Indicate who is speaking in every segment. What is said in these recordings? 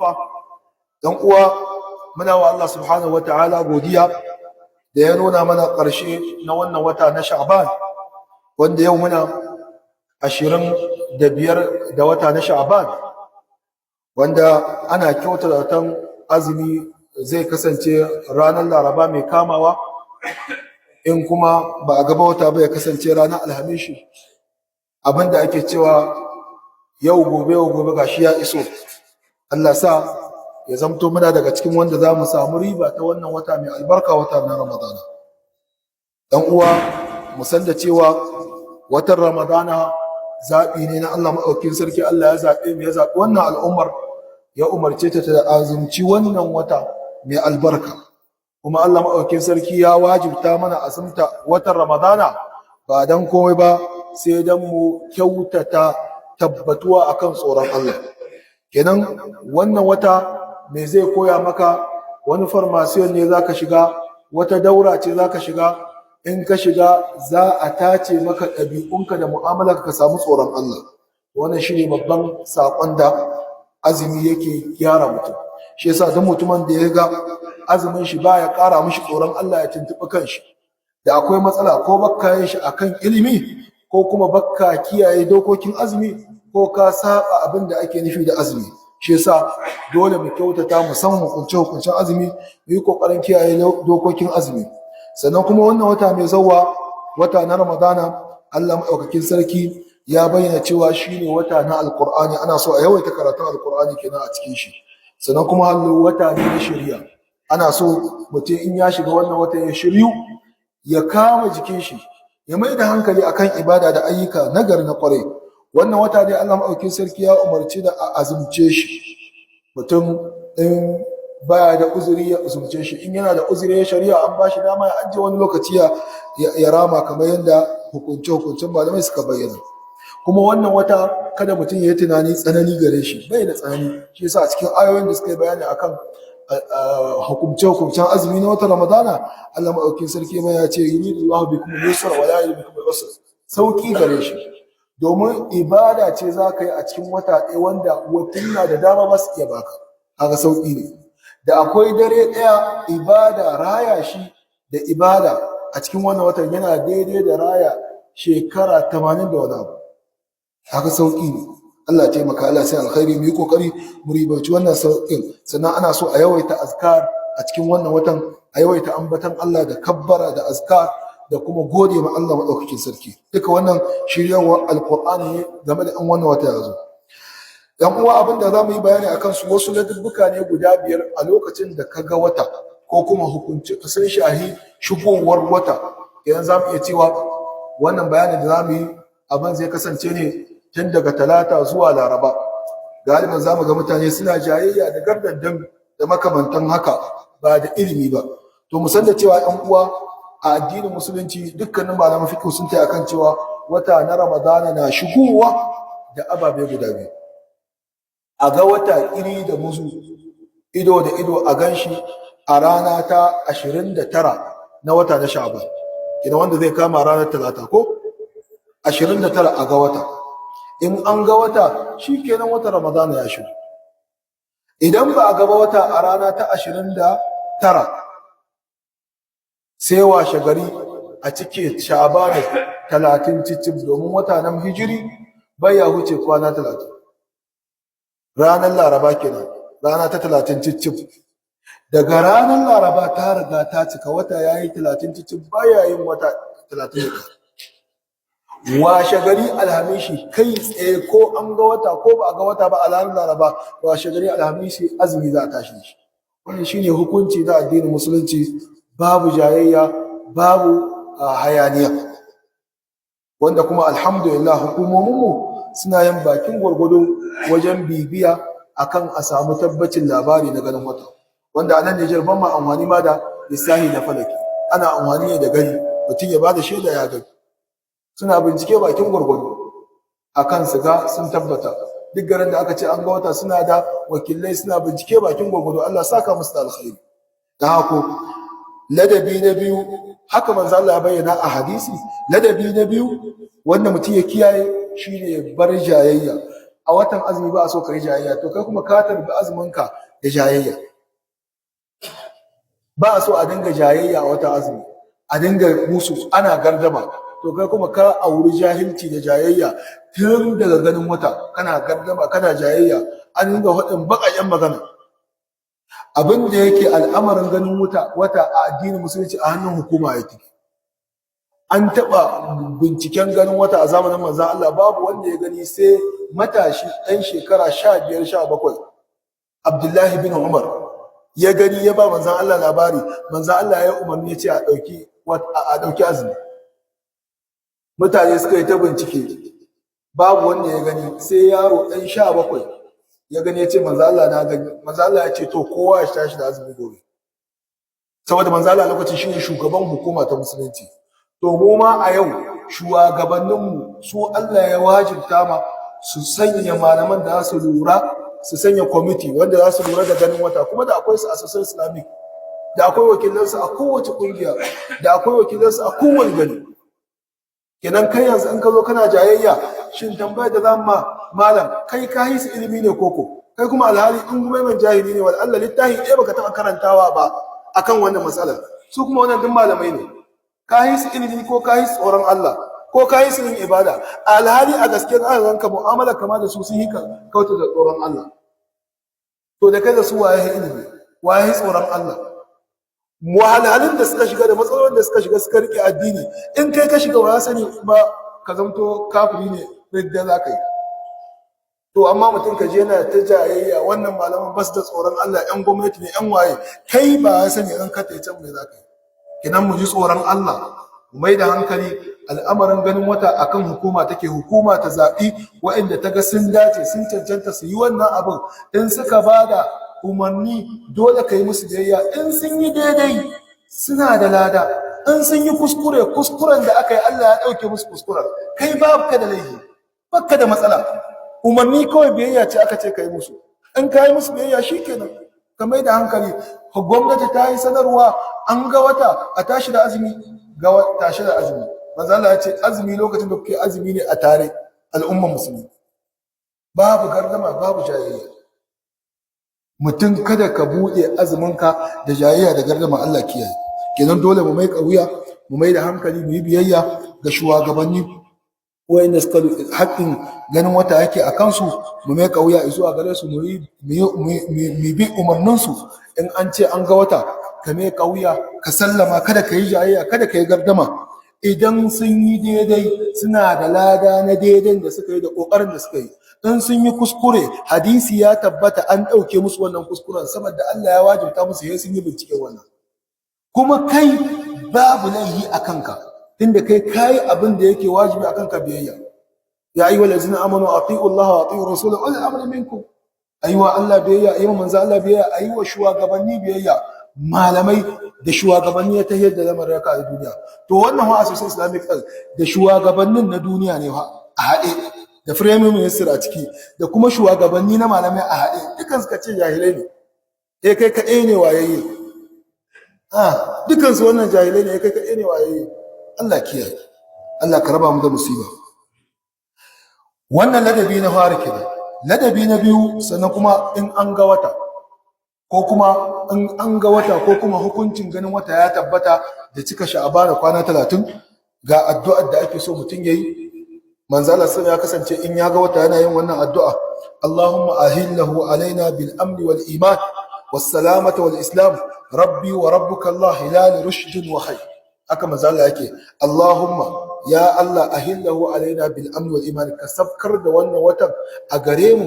Speaker 1: Mustafa. Dan uwa, muna wa Allah subhanahu wata'ala godiya da ya nuna mana ƙarshe na wannan wata na Sha'ban, wanda yau muna 25 da wata na Sha'ban, wanda ana kyautata zaton azumi zai kasance ranar Laraba mai kamawa, in kuma ba a gaba wata ba ya kasance ranar Alhamishi. Abinda ake cewa yau gobe gashi ya iso. Allah sa ya zamto muna daga cikin wanda za mu samu riba ta wannan wata mai albarka, wata na Ramadana. Dan uwa, mu san da cewa watan Ramadana zaɓi ne na Allah maɗaukin sarki. Allah ya zaɓe mu, ya zaɓi wannan al'ummar, ya umarce ta da azumci wannan wata mai albarka. Kuma Allah maɗaukin sarki ya wajibta mana azumta watan Ramadana ba dan komai ba sai dan mu kyautata tabbatuwa akan tsoron Allah. Kenan wannan wata me zai koya maka? Wani farmasiyon ne zaka shiga, wata daura ce zaka shiga. In ka shiga za a tace maka ɗabi'unka da mu'amalarka ka samu tsoron Allah. Wannan shine babban saƙon da azumi yake gyara mutum. Shi yasa duk mutumin da ya ga azumin shi baya ƙara mishi tsoron Allah, ya tuntuɓi kanshi da akwai matsala, ko bakka yin shi akan ilimi, ko kuma bakka kiyaye dokokin azumi, ko ka saba abin da ake nufi da azumi. Shi yasa dole mu kyautata, mu san hukuncen azumi, mu yi kokarin kiyaye dokokin azumi. Sannan kuma wannan wata mai zawwa, wata na Ramadana, Allah madaukakin sarki ya bayyana cewa shine wata na Alqur'ani. Ana so a yawaita karatun Alqur'ani kenan a cikin shi. Sannan kuma hallo wata ne na shari'a. Ana so mutum in ya shiga wannan wata ya shiryu, ya kama jikin shi, ya mai da hankali akan ibada da ayyuka nagari na kwarai. Wannan wata ne Allah maɗaukin sarki ya umarci da a azumce shi. Mutum in baya da uzuri ya azumce shi, in yana da uzuri ya shari'a an ba shi dama ya ajiye wani lokaci ya rama, kamar yadda hukuncen malamai suka bayyana. Kuma wannan wata kada mutum ya yi tunani tsanani gare shi, bai da tsanani. Shi yasa a cikin ayoyin da suka yi bayani akan hukuncen azumi na watan Ramadana, Allah maɗaukin sarki ma ya ce yuridullahu bikum al-yusra wa la yuridu bikum al-usra. Sauki gare shi, domin ibada ce za ka yi a cikin wata ɗaya wanda watanna da dama ba su iya baka. Haka sauƙi ne. Da akwai dare ɗaya ibada, raya shi da ibada a cikin wannan watan yana daidai da raya shekara 80 da wani abu. Haka sauƙi ne. Allah ya taimaka, Allah sai alkhairi, mu yi kokari mu ribaci wannan sauƙin. Sannan ana so a yawaita azkar a cikin wannan watan, a yawaita ambatan Allah da kabbara da azkar, da kuma gode ma Allah maɗaukakin sarki. Duka wannan shiryarwar Alƙur'ani ne game da wannan wata ya zo. ‘Yan uwa, abin da za mu yi bayani a kansu wasu ladabbuka ne guda 5 a lokacin da ka ga wata, ko kuma hukunci sun shahi shigowar wata. Idan za mu iya cewa wannan bayanin da za mu yi abin zai kasance ne tun daga Talata zuwa Laraba. Galiban za mu ga mutane suna jayayya da gardandan da makamantan haka ba da ilimi ba. To mu san da cewa ‘yan uwa, a addinin musulunci dukkanin malaman fiqh sun tayi akan cewa wata na Ramadana na shigowa da ababe guda 2. A ga wata iri da muzu, ido da ido a ganshi a rana ta 29 na wata na Sha'ban, kina wanda zai kama ranar Talata ko 29 a ga wata. In an ga wata shikenan wata Ramadana ya shigo. Idan ba a ga wata a rana ta 29 sai washe gari a cike Sha'ban 30 cicif, domin wata nan hijiri bai ya huce kwana 30. Ranar Laraba kenan, rana ta 30 cicif. Daga ranar Laraba ta riga ta cika, wata yayi 30 cicif, baya yin wata 30. Washe gari Alhamishi kai tsaye, ko an ga wata ko ba a ga wata ba a ranar Laraba, washe gari Alhamishi azumi za a tashi shi. Wannan shine hukunci da addinin musulunci, babu jayayya, babu hayaniya. Wanda kuma alhamdulillah hukumominmu suna yin bakin gwargwado wajen bibiya akan a samu tabbacin labari na ganin wata. Wanda a nan Nijar ban ma amfani ma da lissahi na falaki, ana amfani ne da gani, mutum ya bada shaida ya gani. Suna bincike bakin gwargwado akan su ga sun tabbata. Duk garin da aka ce an ga wata suna da wakilai, suna bincike bakin gwargwado. Allah saka musu da alkhairi. Dan haka ladabi na biyu, haka manzo Allah ya bayyana a hadisi, ladabi na biyu wanda mutum ya kiyaye shine bar jayayya. a watan azumi ba a so ka yi jayayya, to kai kuma ka tarbi azuminka da jayayya. Ba a so a dinga jayayya a watan azumi, a dinga musu ana gardama, to kai kuma ka auri jahilci da jayayya tun daga ganin wata kana gardama kana jayayya, an dinga faɗin baƙaƙen magana. Abin da yake al'amarin ganin wata a addinin musulunci a hannun hukuma yake. An taɓa binciken ganin wata a zamanin manzon Allah, babu wanda ya gani sai matashi ɗan shekara 15-17, Abdullahi bin Umar ya gani, ya ba manzon Allah labari. Manzon Allah ya umarni ya ce a ɗauki azumi. Mutane suka yi ta bincike, babu wanda ya gani sai yaro ɗan 17 ya gani, ya ce manzon Allah na gani. Manzon Allah ya ce to kowa ya tashi da azumi gobe, saboda manzon Allah lokacin shine shugaban hukuma ta musulunci. To mu ma a yau shugabanninmu su Allah ya wajibta ma su sanya malaman da za su lura, su sanya kwamiti wanda za su lura da ganin wata, kuma da akwai su a sassan islamic, da akwai wakilansu a kowace kungiya, da akwai wakilansu a kowane gari. Kenan kai yanzu in ka zo kana jayayya, shin tambayar da zan ma malam, kai ka yi su ilimi ne koko? Kai kuma alhali in kuma mai jahili ne, wal Allah littafi ɗaya baka taɓa karantawa ba akan wannan matsalar. Su kuma wannan duk malamai ne. Ka yi su ilimi ko ka yi su tsoron Allah ko ka yi su yin ibada, alhali a gaske an ranka mu'amala kama da su sun yi kauta da tsoron Allah. To da kai da su waye ilimi, waye tsoron Allah? Wahalhalun da suka shiga da matsalolin da suka shiga suka rike addini, in kai ka shiga ba sani ba ka zamto kafiri ne ridda za ka yi. To amma mutum ka je yana ta jayayya, wannan malaman ba su da tsoron Allah, yan gwamnati ne, yan waye, kai ba ya sani in ka tayi can mai za ka yi. Kinan mu ji tsoron Allah, mu mai da hankali. Al'amarin ganin wata akan hukuma take, hukuma ta zaɓi waɗanda ta ga sun dace sun cancanta su yi wannan abin. In suka ba da umarni dole ka yi musu biyayya, in sun yi daidai suna da lada, in sun yi kuskuren da aka yi Allah ya ɗauke musu kuskuren, kai ba ka da laifi, ba ka da matsala. Umarni kawai biyayya ce aka ce ka yi musu, in ka yi musu biyayya shi kenan. Ka mai da hankali. Gwamnati ta yi sanarwa an ga wata a tashi da azumi, tashi da azumi. Manzo Allah ya ce azumi lokacin da kuke azumi ne a tare al'ummar musulmi, babu gardama babu jayayya. Mutum kada ka buɗe azuminka da jayayya da gardama, Allah kiyaye. Kenan dole mu mai kauya, mu mai da hankali, mu yi biyayya ga shugabanni wayanda suka haƙƙin ganin wata yake a kansu, mu mai kauya zuwa gare su, mu bi umarninsu. In an ce an ga wata, ka mai kauya, ka sallama, kada ka yi jayayya, kada ka yi gardama. Idan sun yi daidai suna da lada na daidan da suka yi da ƙoƙarin da suka yi. In sun yi kuskure, hadisi ya tabbata an ɗauke musu wannan kuskuren, saboda Allah ya wajibta musu sai sun yi bincike wannan. Kuma kai babu laifi a kanka, tunda kai kayi abin da yake wajibi a kanka biyayya. Ya ayyuhal ladzina amanu atiiu Allah wa atiiu rasulahu wa ulil amri minkum. Ayiwa Allah biyayya, ayiwa manzo Allah biyayya, ayiwa shugabanni biyayya. Malamai da shugabanni ya tahiyar da lamarin raka a duniya. To wannan wa asusun Islamic da shugabannin na duniya ne a haɗe, da Prime Minister a ciki, da kuma shugabanni na malamai a haɗe, dukan suka ce jahilai ne. Kai kaɗai ne wayayye. Dukansu wannan jahilai ne, kai kaɗai ne wayayye. Allah kiyaye. Allah ka raba mu da musiba. Wannan ladabi na fara kenan. Ladabi na biyu, sannan kuma in an ga wata, ko kuma in an ga wata, ko kuma hukuncin ganin wata ya tabbata da cika Sha'ban kwana 30, ga addu'ar da ake so mutum yayi. Manzo Allah sai ya kasance in ya ga wata yana yin wannan addu'a: Allahumma ahillahu alaina bil amni wal iman was salamata wal islam, rabbi wa rabbuka Allah hilal rushdin wa khair. Haka manzo Allah yake, Allahumma ya Allah ahillahu alaina bil amni wal iman, ka sabkar da wannan watan a gare mu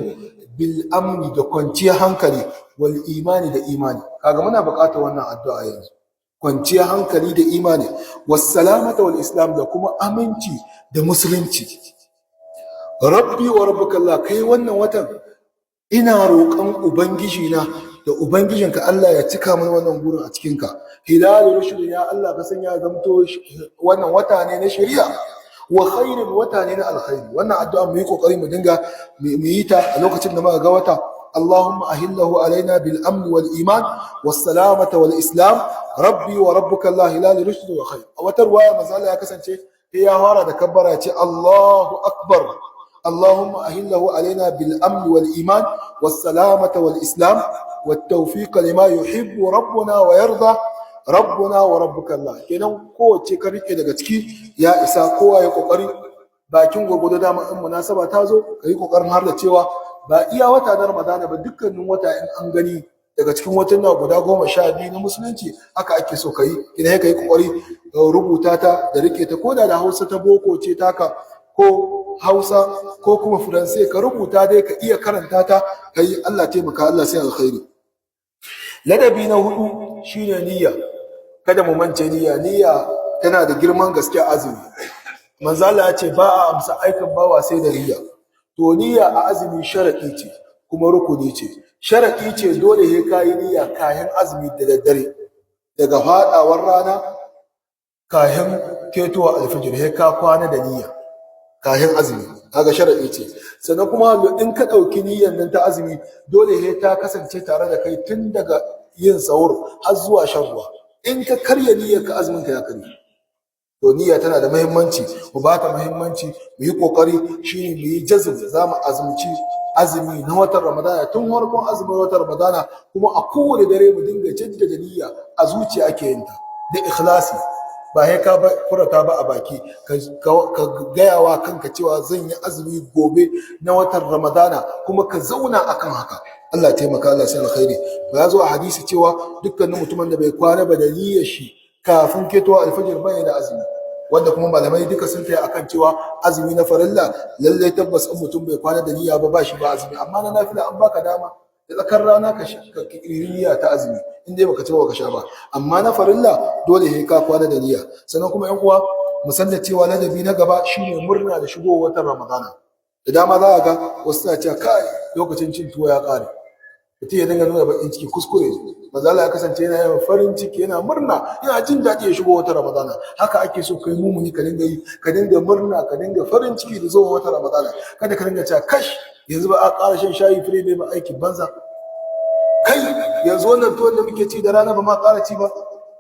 Speaker 1: bil amni da kwanciyar hankali, wal imani da imani. Kaga muna buƙatar wannan addu'a yanzu, kwanciyar hankali da imani, was salamata wal islam, da kuma aminci da musulunci. Rabbi wa rabbuka Allah, kai wannan watan ina roƙon ubangiji na da ubangijinka Allah ya cika mana wannan gurin a cikin ka. Hilal rushd, ya Allah ka sanya zamto wannan wata ne na shari'a, wa khairin, wata ne na alkhairi. Wannan addu'a mu yi kokari mu dinga mu yi ta a lokacin da muka ga wata. Allahumma ahillahu alaina bil amn wal iman was salamata wal islam, rabbi wa rabbuka Allah hilal rushd wa khair. A wata ruwaya manzo Allah ya kasance ya fara da kabbara ya ce Allahu akbar, اللهم أهله علينا بالأمن والإيمان والسلامة والإسلام والتوفيق لما يحب ربنا ويرضى ربنا وربك الله kenan kowace ka rike daga ciki ya isa kowa ya kokari bakin gurgudu dama in munasaba ta zo ka yi kokarin har da cewa ba iya wata na Ramadana ba dukkanin wata in an gani daga cikin watan guda 12 na musulunci haka ake so ka yi idan ka yi kokari rubuta ta da rike ta koda da Hausa ta boko ce taka ko Hausa ko kuma Faransai ka rubuta dai ka iya karanta ta kai Allah taimaka Allah sai alkhairi. Ladabi na 4 shine niyya. Kada mu mance niyya. Niyya tana da girman gaske a azumi. Manzo Allah ya ce ba a amsa aikin bawa sai da niyya. To niyya a azumi sharadi ce kuma rukuni ce. Sharadi ce dole sai kai niyya kayan azumi da daddare. Daga fadawar rana kayan ketowa alfijir sai ka kwana da niyya. Kayan azumi kaga sharadi ce sannan kuma in ka dauki niyyar nan ta azumi dole ne ta kasance tare da kai tun daga yin sahur har zuwa shan ruwa in ka karya niyyar ka azumin ka ya karye to niyya tana da muhimmanci mu ba ta muhimmanci mu yi kokari shine mu yi jazm za mu azumci azumi na watan Ramadana tun farkon azumin watan Ramadana kuma a kowane dare mu dinga jaddada niyya a zuciya ake yin ta da ikhlasi ba sai ka furata ba a baki ka gaya wa kanka cewa zan yi azumi gobe na watan Ramadana kuma ka zauna akan haka Allah ya taimaka Allah sai alkhairi to ya zo a hadisi cewa dukkanin mutumin da bai kwana ba da niyyar shi kafin ketowa alfajir bai da azumi wanda kuma malamai duka sun tayi akan cewa azumi na farilla lalle tabbas in mutum bai kwana da niyya ba shi ba azumi amma na nafila an baka dama da tsakar rana ka niyya ta azumi in dai baka ci baka sha ba amma na farilla dole sai ka kwana da niyya sannan kuma ƴan uwa mu san da cewa ladabi na gaba shine murna da shigowar watan Ramadana da dama za ga wasu na cewa kai lokacin cin tuwo ya kare mutum ya dinga nuna bakin ciki kuskure manzo Allah ya kasance yana yawan farin ciki yana murna yana jin daɗi ya shigo watan Ramadana haka ake so kai mumuni ka dinga yi ka dinga murna ka dinga farin ciki da zuwa watan Ramadana kada ka dinga cewa kash yanzu ba a ƙara shan shayi fure bai ba aikin banza kai yanzu wannan tuwon da muke ci da rana ba ma ƙara ci ba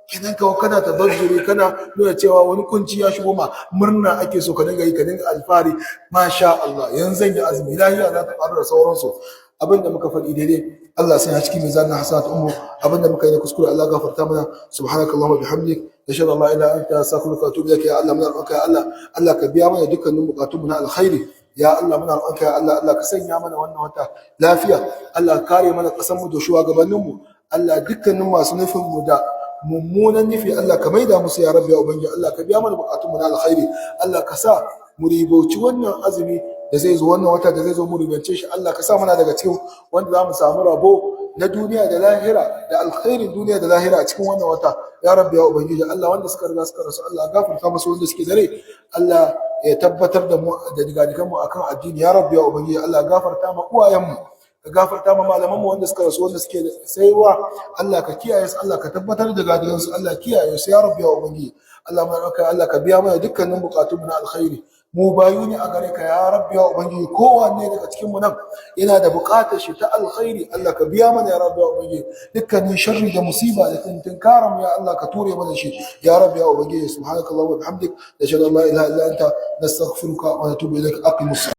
Speaker 1: kenan kawo kana tabazzuri kana nuna cewa wani kunci ya shigo ma murna ake so ka dinga yi ka dinga alfahari masha Allah yanzu zan yi azumi lafiya za ta ƙaru da sauransu abinda muka faɗi daidai Allah sai ya cikin mizanin hasanat ummu abinda muka yi na kuskure Allah gafarta mana subhanakallahumma bihamdik nashhadu an la ilaha illa anta astaghfiruka wa atubu ilaik ya Allah muna roƙonka ya Allah Allah ka biya mana dukkanin buƙatunmu na alkhairi ya Allah muna roƙonka ya Allah Allah ka sanya mana wannan wata lafiya Allah ka kare mana ƙasar mu da shugabannin mu Allah dukkanin masu nufin mu da mummunan nufi Allah ka maida musu ya rabbi ya ubangiji Allah ka biya mana buƙatun mu na alkhairi Allah ka sa mu ribauci wannan azumi da zai zo wannan wata da zai zo mu ribance shi Allah ka sa mana daga cikin wanda za mu samu rabo na duniya da lahira da alkhairin duniya da lahira a cikin wannan wata ya rabbi ya ubangiji Allah wanda suka riga suka rasu Allah gafarta musu wanda suke dare Allah ya tabbatar da mu da digadikan mu akan addini ya rabbi ya ubangiji Allah gafarta ma uwayen mu ka gafarta ma malaman mu wanda suka rasu wanda suke saiwa Allah ka kiyaye su Allah ka tabbatar da digadikan su Allah kiyaye su ya rabbi ya ubangiji Allah mai roƙa Allah ka biya mana dukkanin bukatun mu na alkhairi mu bayu ne a gare ka ya rabbi ya ubangiji kowanne daga cikin mu nan yana da buƙatar shi ta alkhairi Allah ka biya mana ya rabbi ya ubangiji dukkanin sharri da musiba da tinkaram ya Allah ka ture mana shi ya rabbi ya ubangiji subhanakallahumma wa bihamdik nashhadu an la ilaha illa anta nastaghfiruka wa natubu ilaik aqimus